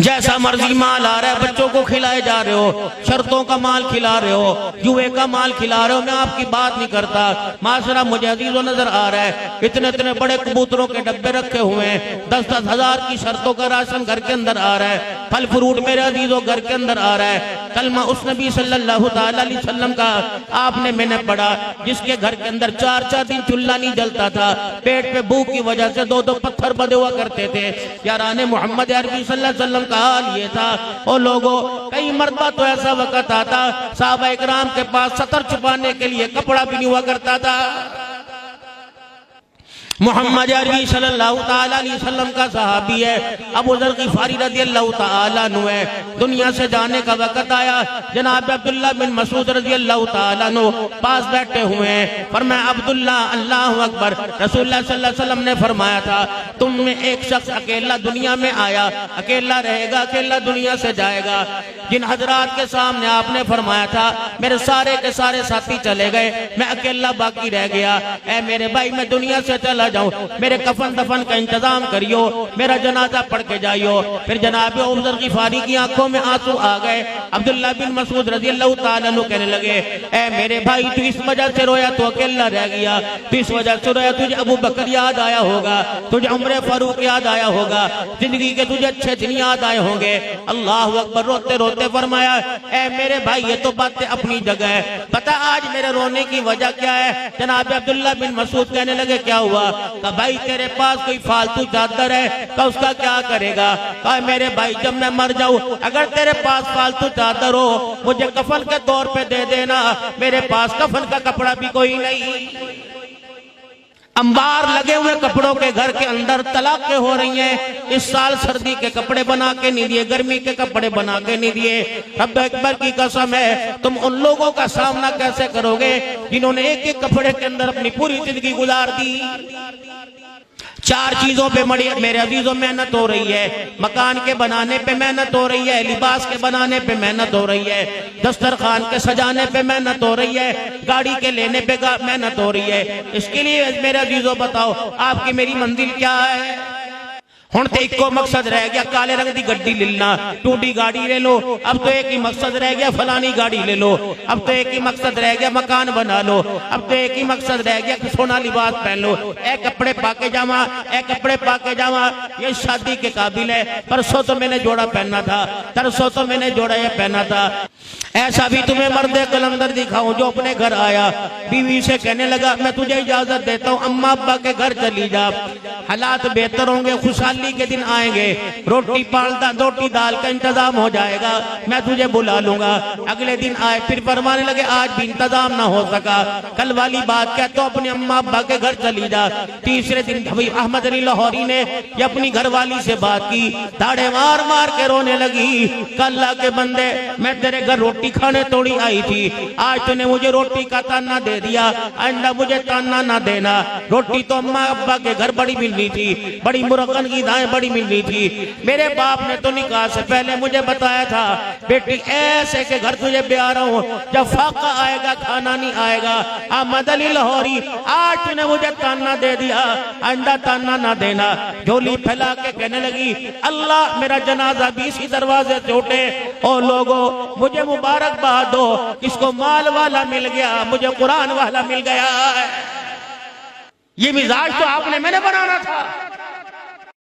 जैसा मर्जी माल आ रहा है, बच्चों को खिलाए जा रहे हो, शर्तों का माल खिला रहे हो, जुए का माल खिला रहे हो। मैं आपकी बात नहीं करता, माशरा मुझे अजीजों नजर आ रहा है, इतने इतने बड़े कबूतरों के डब्बे रखे हुए हैं, 10-10 हजार की शर्तों का राशन घर के अंदर आ रहा है, फल फ्रूट मेरे अजीजों घर के अंदर आ रहा है। कलमा उस नबी सल्लल्लाहु अलैहि वसल्लम का आपने मैंने पढ़ा, जिसके घर के अंदर 4-4 दिन चूल्हा नहीं जलता था, पेट पे भूख की वजह से 2-2 पत्थर बंधे हुआ करते थे। याराने मोहम्मद अरबी सल्लल्लाहु अलैहि वसल्लम का हाल ये था। और लोगों, कई मरतबा तो ऐसा वक्त आता साहबा इकराम के पास सतर छुपाने के लिए कपड़ा भी नहीं हुआ करता था। मोहम्मद अरबी सल्लल्लाहु अलैहि वसल्लम का सहाबी है, अबू ज़र ग़िफ़ारी रज़ियल्लाहु तआला अन्हु है। दुनिया से जाने का वक्त आया, जनाब अब्दुल्ला बिन मसूद रज़ियल्लाहु तआला अन्हु पास बैठे हुए हैं। फरमाया अब्दुल्ला, अल्लाहु अकबर। रसूलुल्लाह सल्लल्लाहु अलैहि वसल्लम ने फरमाया था, तुम में एक शख्स अकेला दुनिया में आया, अकेला रहेगा, अकेला दुनिया से जाएगा। जिन हजरात के सामने आपने फरमाया था मेरे सारे के सारे साथी चले गए, मैं अकेला बाकी रह गया, ऐ मेरे भाई मैं दुनिया से चला जाऊं, मेरे कफन दफन का इंतजाम करियो, मेरा जनाजा पढ़ के जाइयो। फिर जनाब अबू ज़र ग़िफ़ारी की आंखों में आंसू आ गए। अब्दुल्ला बिन मसूद रज़ियल्लाहु तआला अन्हु कहने लगे, ऐ मेरे भाई तू इस वजह से रोया तो अकेला रह गया, तू इस वजह से रोया तुझे अबू बकर याद आया होगा, तुझे उमर फारूक याद आया होगा, जिंदगी के तुझे अच्छे दिन याद आए होंगे। अल्लाह अकबर। रोते रोते फरमाया, ऐ मेरे भाई ये तो बातें अपनी जगह है, पता आज मेरे रोने की वजह क्या है? जनाब अब्दुल्ला बिन मसूद कहने लगे, क्या हुआ? कहा भाई तेरे पास कोई फालतू चादर है? कहा उसका क्या करेगा? कहा मेरे भाई जब मैं मर जाऊं, अगर तेरे पास फालतू चादर हो मुझे कफन के तौर पे दे देना, मेरे पास कफन का कपड़ा भी कोई नहीं। अंबार लगे हुए कपड़ों के घर के अंदर तलाकें हो रही हैं। इस साल सर्दी के कपड़े बना के नहीं दिए, गर्मी के कपड़े बना के नहीं दिए। रब अकबर की कसम है, तुम उन लोगों का सामना कैसे करोगे जिन्होंने एक एक कपड़े के अंदर अपनी पूरी जिंदगी गुजार दी। 4 चीजों पे मेरे अजीजों मेहनत हो रही है। मकान के बनाने पे मेहनत हो रही है, लिबास के बनाने पे मेहनत हो रही है, दस्तरखान के सजाने पे मेहनत हो रही है, गाड़ी के लेने पे मेहनत हो रही है। इसके लिए मेरे अजीजों बताओ आपकी मेरी मंजिल क्या है? हुण तो एको मकसद रह गया, काले रंग की गड्डी लेना, टूटी गाड़ी ले लो। अब तो एक ही मकसद रह गया, फलानी गाड़ी ले लो। अब तो एक ही मकसद रह गया, मकान बना लो। अब तो एक ही मकसद रह गया कि सोना लिबास पहन लो, ए कपड़े पाके जावा, ए कपड़े पाके जावा, ये शादी के काबिल है। परसों तो मैंने जोड़ा पहना था, तरसों तो मैंने जोड़ा ये पहना था। ऐसा भी तुम्हें मर्दे कलंदर दिखाऊं जो अपने घर आया, बीवी से कहने लगा मैं तुझे इजाजत देता हूँ, अम्मा अब्बा के घर चली जा, हालात बेहतर होंगे, खुशहाली के दिन आएंगे, रोटी दाल का इंतजाम हो जाएगा, मैं तुझे बुला लूंगा। अगले दिन आए, फिर फरमाने लगे आज भी इंतजाम ना हो सका, कल वाली बात क्या, तो अपने अम्मा अब्बा के घर चली जा। तीसरे दिन अहमद अली लाहौरी ने अपनी घरवाली से बात की, दाढ़े मार मार के रोने लगी, अल्लाह के बंदे मैं तेरे घर रोटी खाने तोड़ी आई थी, आज तूने मुझे रोटी का ताना दे दिया, आइंदा मुझे ताना ना देना। रोटी तो अम्मा अब्बा के घर बड़ी मिल रही थी, बड़ी मुरक्कन की दाएं बड़ी मिल रही थी। मेरे बाप ने तो निकाह से पहले मुझे बताया था बेटी ऐसे के घर तुझे ब्याह रहा हूं, जब फाका आएगा खाना नहीं आएगा। अहमद अली लाहौरी आज तूने मुझे ताना दे दिया, आइंदा ताना ना देना। झोली फैला के कहने लगी अल्लाह मेरा जनाजा भी इसी दरवाजे से उठे। और लोगों मुझे मुबारकबाद दो, किसको माल वाला मिल गया, मुझे कुरान वाला मिल गया। ये मिजाज तो आपने मैंने बनाना था।